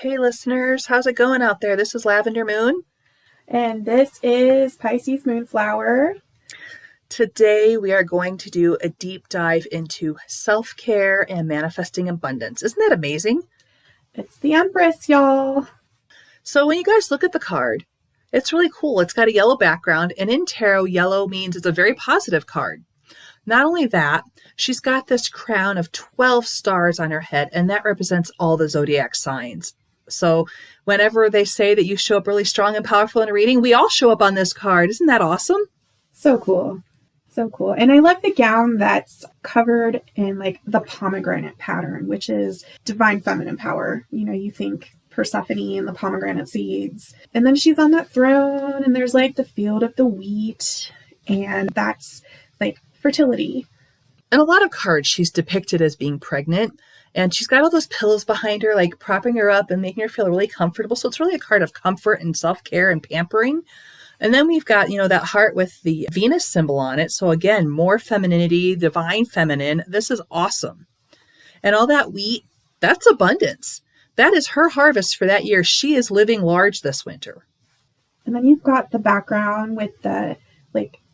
Hey listeners, how's it going out there? This is Lavender Moon. And this is Pisces Moonflower. Today we are going to do a deep dive into self-care and manifesting abundance. Isn't that amazing? It's the Empress, y'all. So when you guys look at the card, it's really cool. It's got a yellow background, and in tarot, yellow means it's a very positive card. Not only that, she's got this crown of 12 stars on her head, and that represents all the zodiac signs. So whenever they say that you show up really strong and powerful in a reading, we all show up on this card. Isn't that awesome? So cool. So cool. And I love the gown that's covered in like the pomegranate pattern, which is divine feminine power. You know, you think Persephone and the pomegranate seeds. And then she's on that throne and there's like the field of the wheat. And that's like fertility. In a lot of cards, she's depicted as being pregnant. And she's got all those pillows behind her, like propping her up and making her feel really comfortable. So it's really a card of comfort and self-care and pampering. And then we've got, that heart with the Venus symbol on it. So again, more femininity, divine feminine. This is awesome. And all that wheat, that's abundance. That is her harvest for that year. She is living large this winter. And then you've got the background with the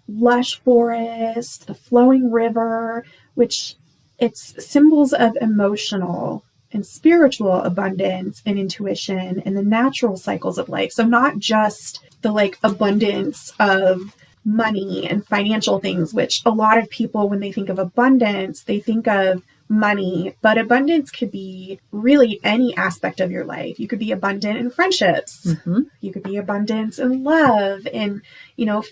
lush forest, the flowing river, which it's symbols of emotional and spiritual abundance and intuition and the natural cycles of life. So not just the abundance of money and financial things, which a lot of people, when they think of abundance, they think of money, but abundance could be really any aspect of your life. You could be abundant in friendships. Mm-hmm. You could be abundant in love and,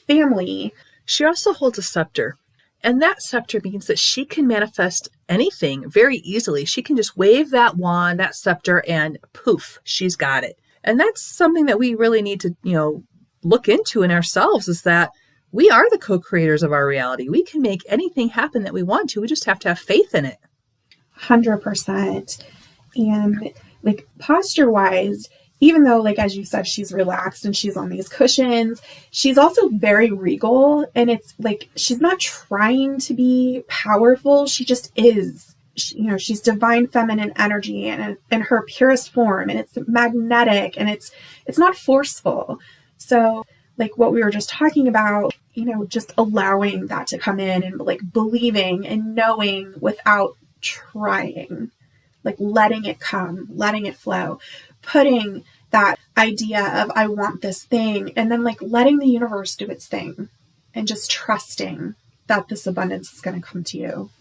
family. She also holds a scepter. And that scepter means that she can manifest anything very easily. She can just wave that wand, that scepter, and poof, she's got it. And that's something that we really need to, look into in ourselves, is that we are the co-creators of our reality. We can make anything happen that we want to. We just have to have faith in it. 100%. And posture-wise, even though, as you said, she's relaxed and she's on these cushions, she's also very regal. And it's she's not trying to be powerful. She just is. She's divine feminine energy and in her purest form. And it's magnetic and it's not forceful. So what we were just talking about, just allowing that to come in and believing and knowing without trying, letting it come, letting it flow. Putting that idea of I want this thing and then letting the universe do its thing and just trusting that this abundance is going to come to you.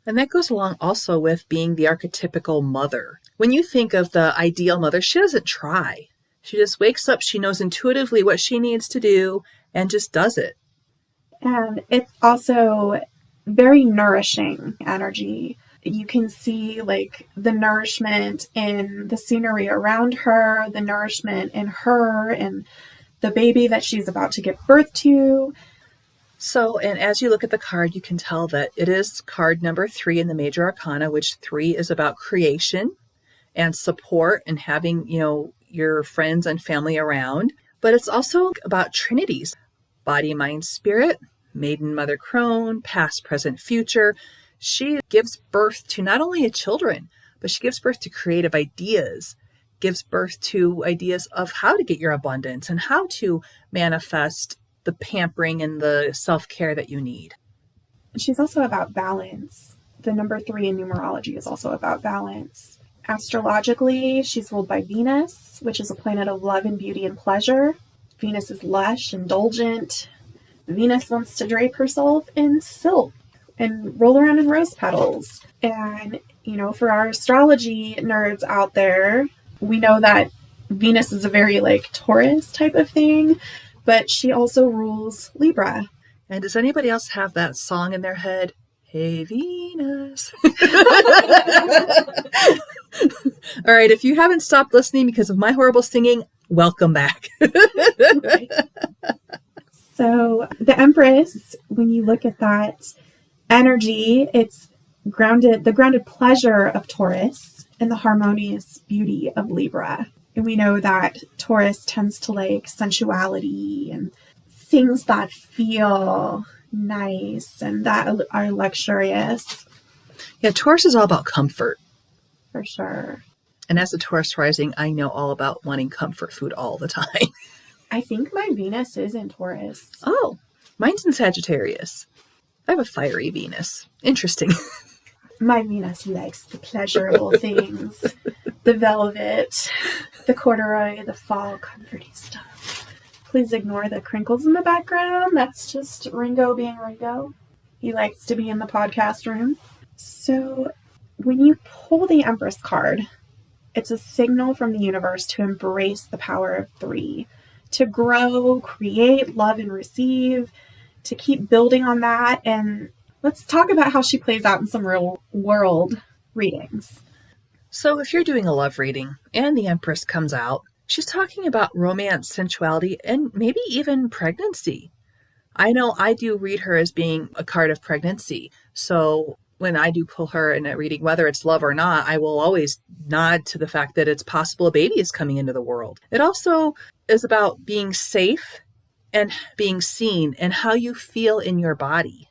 And that goes along also with being the archetypical mother. When you think of the ideal mother, she doesn't try. She just wakes up, she knows intuitively what she needs to do and just does it. And it's also very nourishing energy. You can see the nourishment in the scenery around her, the nourishment in her and the baby that she's about to give birth to. So, and as you look at the card, you can tell that it is card number 3 in the major arcana, which 3 is about creation and support and having, your friends and family around. But it's also about trinities: body, mind, spirit, maiden, mother, crone, past, present, future. She gives birth to not only a children, but she gives birth to creative ideas, gives birth to ideas of how to get your abundance and how to manifest the pampering and the self-care that you need. She's also about balance. The number 3 in numerology is also about balance. Astrologically, she's ruled by Venus, which is a planet of love and beauty and pleasure. Venus is lush, indulgent. Venus wants to drape herself in silk and roll around in rose petals. And, for our astrology nerds out there, we know that Venus is a very Taurus type of thing, but she also rules Libra. And does anybody else have that song in their head? Hey, Venus. All right. If you haven't stopped listening because of my horrible singing, welcome back. So the Empress, when you look at that energy, it's the grounded pleasure of Taurus and the harmonious beauty of Libra. And we know that Taurus tends to sensuality and things that feel nice and that are luxurious. Yeah, Taurus is all about comfort. For sure. And as a Taurus rising, I know all about wanting comfort food all the time. I think my Venus is in Taurus. Oh, mine's in Sagittarius. I have a fiery Venus. Interesting. My Venus likes the pleasurable things, the velvet, the corduroy, the fall comforty stuff. Please ignore the crinkles in the background. That's just Ringo being Ringo. He likes to be in the podcast room. So when you pull the Empress card, it's a signal from the universe to embrace the power of 3, to grow, create, love, and receive, to keep building on that. And let's talk about how she plays out in some real world readings. So if you're doing a love reading and the Empress comes out, she's talking about romance, sensuality, and maybe even pregnancy. I know I do read her as being a card of pregnancy. So when I do pull her in a reading, whether it's love or not, I will always nod to the fact that it's possible a baby is coming into the world. It also is about being safe and being seen and how you feel in your body.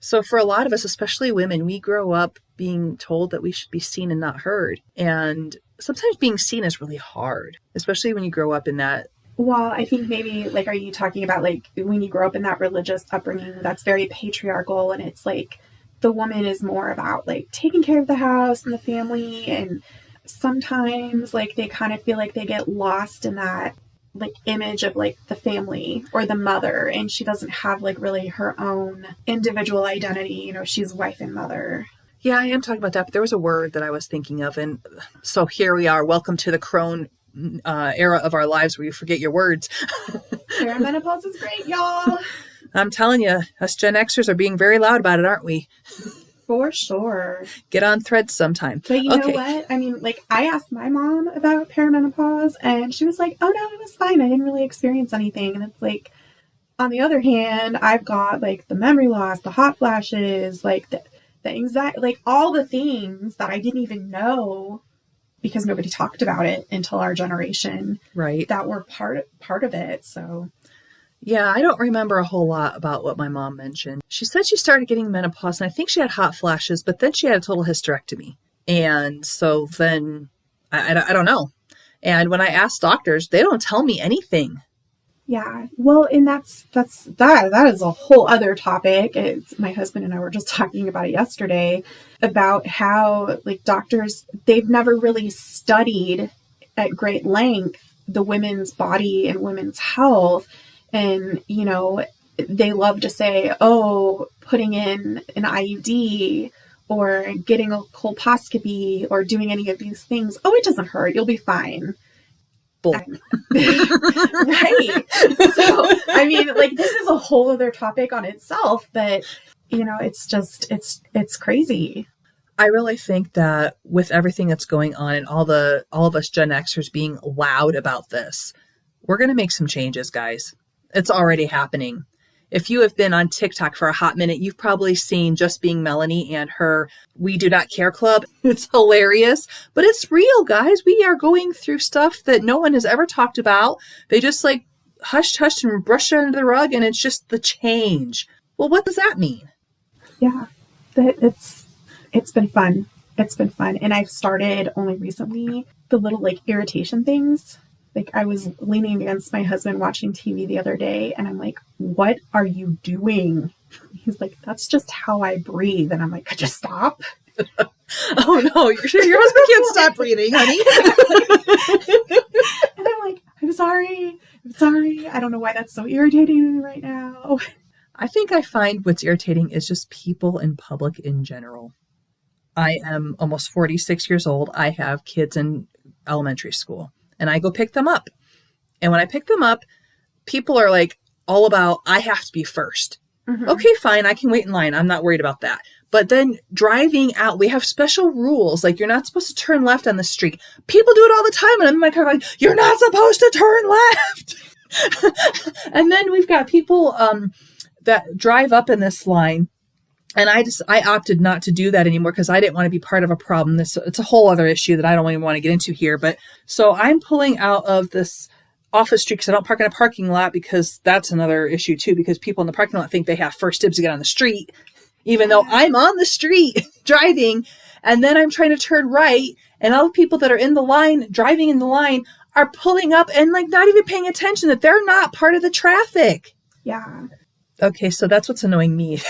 So for a lot of us, especially women, we grow up being told that we should be seen and not heard. And sometimes being seen is really hard, especially when you grow up in that. Well, I think maybe, like, are you talking about, like, when you grow up in that religious upbringing that's very patriarchal, and it's like the woman is more about, like, taking care of the house and the family, and sometimes, like, they kind of feel like they get lost in that, like, image of, like, the family or the mother, and she doesn't have, like, really her own individual identity. You know, she's wife and mother. Yeah, I am talking about that, but there was a word that I was thinking of, and so here we are. Welcome to the crone era of our lives where you forget your words. Perimenopause is great, y'all. I'm telling you, us Gen Xers are being very loud about it, aren't we? For sure. Get on Threads sometime. But you know what? I mean, like, I asked my mom about perimenopause, and she was like, oh, no, it was fine. I didn't really experience anything. And it's like, on the other hand, I've got, like, the memory loss, the hot flashes, like, the anxiety, like, all the things that I didn't even know because nobody talked about it until our generation. Right. That were part of it. So yeah, I don't remember a whole lot about what my mom mentioned. She said she started getting menopause, and I think she had hot flashes, but then she had a total hysterectomy. And so then I don't know. And when I ask doctors, they don't tell me anything. Yeah. Well, and that is a whole other topic. My husband and I were just talking about it yesterday, about how, like, doctors, they've never really studied at great length the women's body and women's health. And, you know, they love to say, oh, putting in an IUD or getting a colposcopy or doing any of these things. Oh, it doesn't hurt. You'll be fine. Right. So, I mean, like, this is a whole other topic on itself, but, you know, it's just, it's crazy. I really think that with everything that's going on and all of us Gen Xers being loud about this, we're going to make some changes, guys. It's already happening. If you have been on TikTok for a hot minute, you've probably seen Just Being Melanie and her We Do Not Care Club. It's hilarious, but it's real, guys. We are going through stuff that no one has ever talked about. They just, like, hushed and brushed it under the rug, and it's just the change. Well, what does that mean? Yeah, it's been fun. It's been fun. And I've started only recently the little, like, irritation things. Like, I was leaning against my husband watching TV the other day, and I'm like, what are you doing? He's like, that's just how I breathe. And I'm like, could you stop? Oh, no, you're sure your husband can't stop breathing, honey? And I'm like, I'm sorry. I don't know why that's so irritating right now. I think I find what's irritating is just people in public in general. I am almost 46 years old. I have kids in elementary school. And I go pick them up. And when I pick them up, people are like all about, I have to be first. Mm-hmm. Okay, fine. I can wait in line. I'm not worried about that. But then driving out, we have special rules. Like, you're not supposed to turn left on the street. People do it all the time. And I'm in my car like, you're not supposed to turn left. And then we've got people that drive up in this line. And I opted not to do that anymore because I didn't want to be part of a problem. It's a whole other issue that I don't even want to get into here. But so I'm pulling out of this office street because I don't park in a parking lot, because that's another issue too, because people in the parking lot think they have first dibs to get on the street, even though I'm on the street driving. And then I'm trying to turn right, and all the people that are in the line, driving in the line, are pulling up and like not even paying attention that they're not part of the traffic. Yeah. Okay, so that's what's annoying me.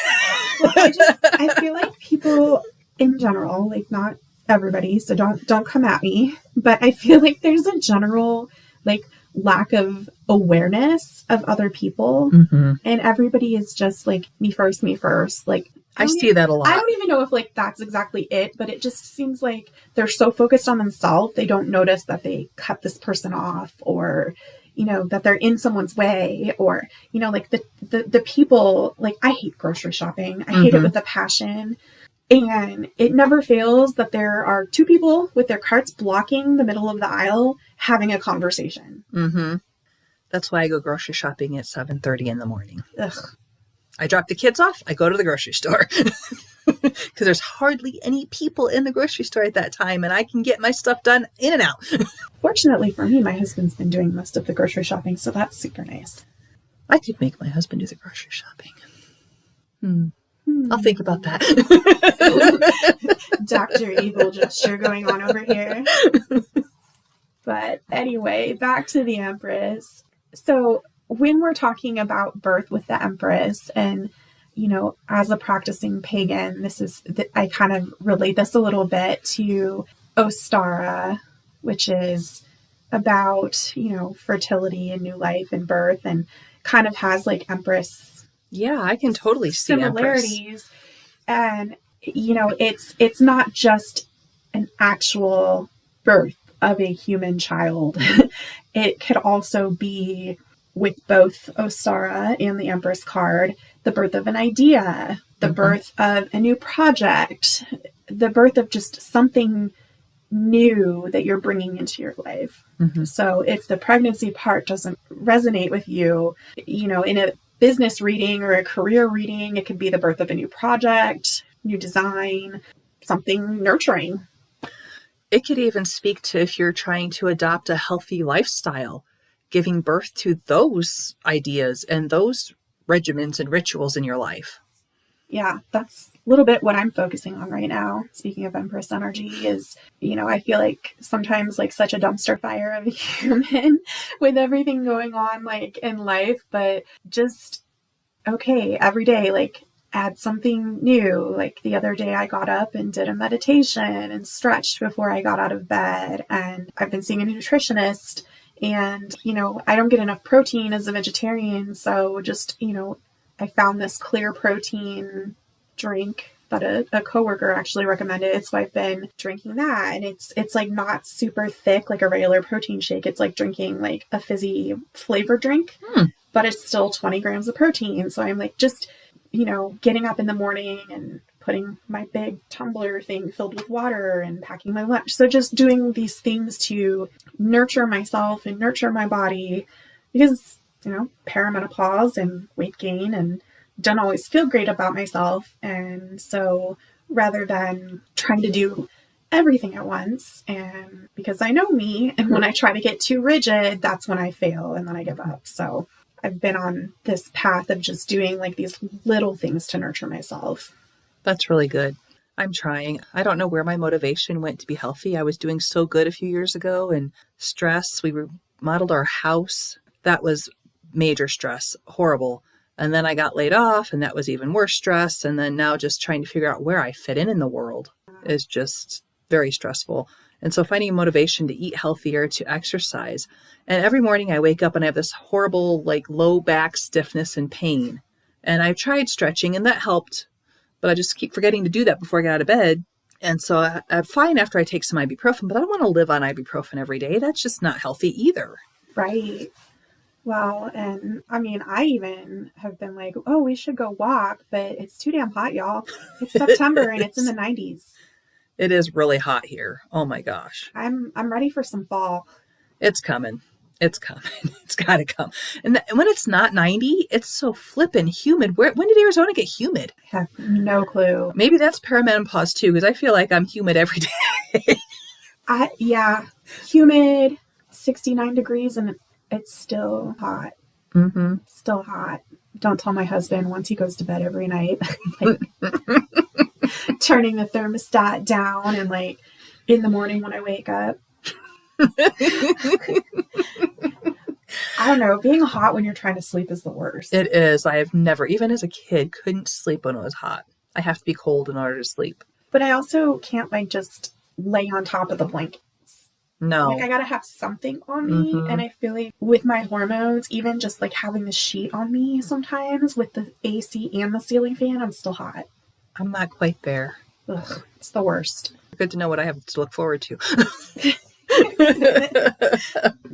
Well, I feel like people in general, like not everybody, so don't come at me, but I feel like there's a general like lack of awareness of other people, and everybody is just like me first. Like I see that a lot. I don't even know if like that's exactly it, but it just seems like they're so focused on themselves, they don't notice that they cut this person off, or that they're in someone's way, or like the people. Like, I hate grocery shopping. I hate it with a passion. And it never fails that there are two people with their carts blocking the middle of the aisle having a conversation. That's why I go grocery shopping at 7:30 in the morning. Ugh. I drop the kids off. I go to the grocery store because there's hardly any people in the grocery store at that time, and I can get my stuff done in and out. Fortunately for me, my husband's been doing most of the grocery shopping, so that's super nice. I could make my husband do the grocery shopping. I'll think about that. Dr. Evil gesture going on over here. But anyway, back to the Empress. So when we're talking about birth with the Empress, and as a practicing pagan, I kind of relate this a little bit to Ostara, which is about fertility and new life and birth, and kind of has like Empress. Yeah, I can totally see similarities. And it's not just an actual birth of a human child. It could also be, with both Ostara and the Empress card, the birth of an idea, the birth of a new project, the birth of just something new that you're bringing into your life. So if the pregnancy part doesn't resonate with you, in a business reading or a career reading, it could be the birth of a new project, new design, something nurturing. It could even speak to if you're trying to adopt a healthy lifestyle, giving birth to those ideas and those regimens and rituals in your life. Yeah, that's a little bit what I'm focusing on right now. Speaking of Empress energy, is, I feel like sometimes like such a dumpster fire of a human with everything going on like in life, but just, okay, every day, like add something new. Like the other day I got up and did a meditation and stretched before I got out of bed. And I've been seeing a nutritionist, and, I don't get enough protein as a vegetarian. So just, I found this clear protein drink that a coworker actually recommended. So I've been drinking that, and it's like not super thick like a regular protein shake. It's like drinking like a fizzy flavored drink, but it's still 20 grams of protein. So I'm like just, getting up in the morning and putting my big tumbler thing filled with water and packing my lunch. So just doing these things to nurture myself and nurture my body, because perimenopause and weight gain, and don't always feel great about myself. And so rather than trying to do everything at once, and because I know me, and when I try to get too rigid, that's when I fail and then I give up. So I've been on this path of just doing like these little things to nurture myself. That's really good. I'm trying. I don't know where my motivation went to be healthy. I was doing so good a few years ago, and stress. We remodeled our house. That was major stress, horrible. And then I got laid off, and that was even worse stress. And then now just trying to figure out where I fit in the world is just very stressful. And so finding motivation to eat healthier, to exercise. And every morning I wake up and I have this horrible, like low back stiffness and pain. And I tried stretching and that helped, but I just keep forgetting to do that before I get out of bed. And so I'm fine after I take some ibuprofen, but I don't want to live on ibuprofen every day. That's just not healthy either. Right. Well, and I mean, I even have been like, oh, we should go walk, but it's too damn hot, y'all. It's September and it's in the 90s. It is really hot here. Oh my gosh. I'm ready for some fall. It's coming. It's coming. It's got to come. And when it's not 90, it's so flippin' humid. When did Arizona get humid? I have no clue. Maybe that's perimenopause too, because I feel like I'm humid every day. Yeah, humid, 69 degrees, and it's still hot. Mm-hmm. Still hot. Don't tell my husband once he goes to bed every night. Like, turning the thermostat down and like in the morning when I wake up. I don't know. Being hot when you're trying to sleep is the worst. It is. I have never, even as a kid, couldn't sleep when it was hot. I have to be cold in order to sleep. But I also can't like just lay on top of the blankets. No. Like I gotta have something on me. And I feel like with my hormones, even just like having the sheet on me sometimes with the AC and the ceiling fan, I'm still hot. I'm not quite there. Ugh, it's the worst. Good to know what I have to look forward to.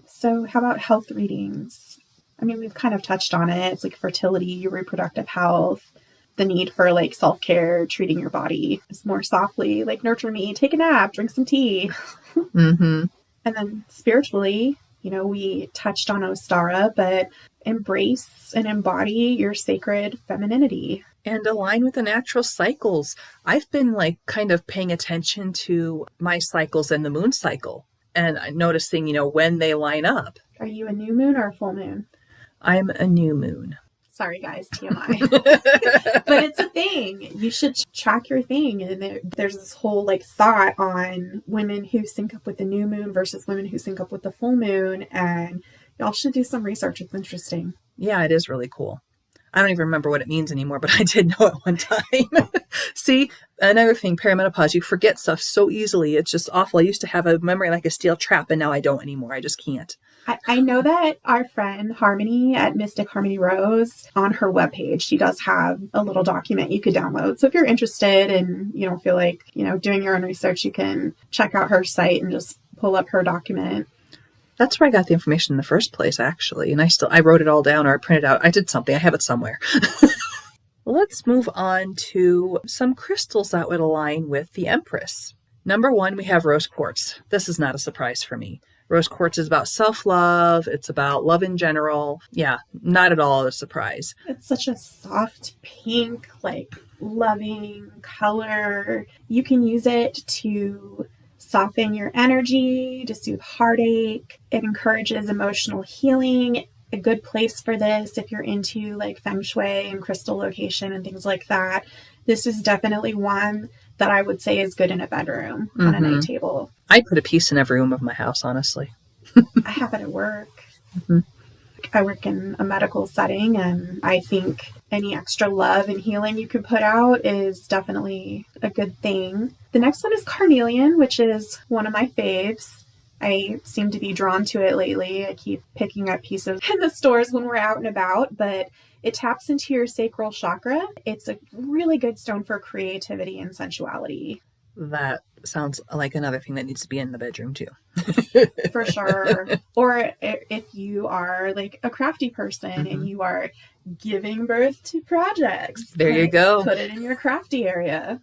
So how about health readings? I mean, we've kind of touched on it. It's like fertility, your reproductive health, the need for like self-care, treating your body more softly, like nurture me, take a nap, drink some tea. And then spiritually, you know, we touched on Ostara, but embrace and embody your sacred femininity. And align with the natural cycles. I've been like kind of paying attention to my cycles and the moon cycle and noticing, you know, when they line up. Are you a new moon or a full moon? I'm a new moon. Sorry, guys, TMI. But it's a thing. You should track your thing. And there's this whole like thought on women who sync up with the new moon versus women who sync up with the full moon. And y'all should do some research. It's interesting. Yeah, it is really cool. I don't even remember what it means anymore, but I did know it one time. See, another thing, perimenopause, you forget stuff so easily. It's just awful. I used to have a memory like a steel trap, and now I don't anymore. I just can't. I know that our friend Harmony at Mystic Harmony Rose, on her webpage, she does have a little document you could download. So if you're interested and you don't feel like, you know, doing your own research, you can check out her site and just pull up her document. That's where I got the information in the first place, actually. And I wrote it all down or I printed out. I did something. I have it somewhere. Let's move on to some crystals that would align with the Empress. Number one, we have rose quartz. This is not a surprise for me. Rose quartz is about self-love. It's about love in general. Yeah, not at all a surprise. It's such a soft pink, like loving color. You can use it to soften your energy, to soothe heartache. It encourages emotional healing. A good place for this if you're into like feng shui and crystal location and things like that. This is definitely one that I would say is good in a bedroom on a night table. I put a piece in every room of my house, honestly. I have it at work. I work in a medical setting, and I think any extra love and healing you can put out is definitely a good thing. The next one is carnelian, which is one of my faves. I seem to be drawn to it lately. I keep picking up pieces in the stores when we're out and about, but it taps into your sacral chakra. It's a really good stone for creativity and sensuality. That sounds like another thing that needs to be in the bedroom too. For sure. Or if you are like a crafty person and you are giving birth to projects. There you go. Put it in your crafty area.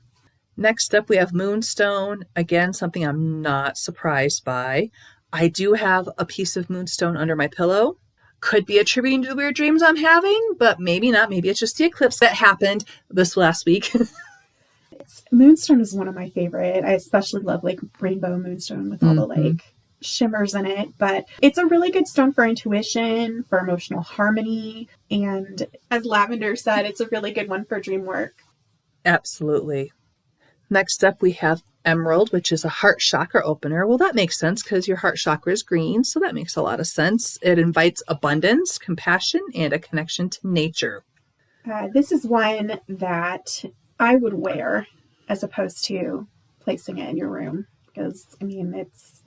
Next up, we have moonstone. Again, something I'm not surprised by. I do have a piece of moonstone under my pillow. Could be attributing to the weird dreams I'm having, but maybe not. Maybe it's just the eclipse that happened this last week. Moonstone is one of my favorite. I especially love like rainbow moonstone with all the like shimmers in it, but it's a really good stone for intuition, for emotional harmony. And as Lavender said, it's a really good one for dream work. Absolutely. Next up, we have emerald, which is a heart chakra opener. Well, that makes sense because your heart chakra is green, so that makes a lot of sense. It invites abundance, compassion, and a connection to nature. This is one that I would wear as opposed to placing it in your room because, I mean, it's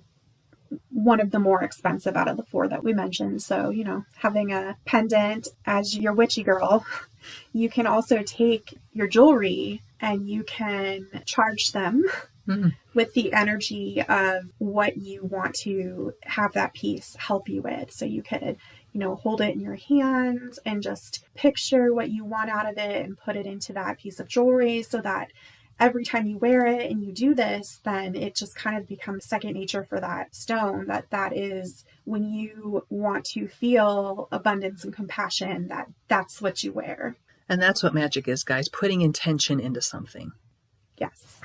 one of the more expensive out of the four that we mentioned. So, you know, having a pendant as your witchy girl, you can also take your jewelry and you can charge them with the energy of what you want to have that piece help you with. So you could, you know, hold it in your hands and just picture what you want out of it and put it into that piece of jewelry so that every time you wear it and you do this, then it just kind of becomes second nature for that stone. That is when you want to feel abundance and compassion, that's what you wear. And that's what magic is, guys, putting intention into something. Yes.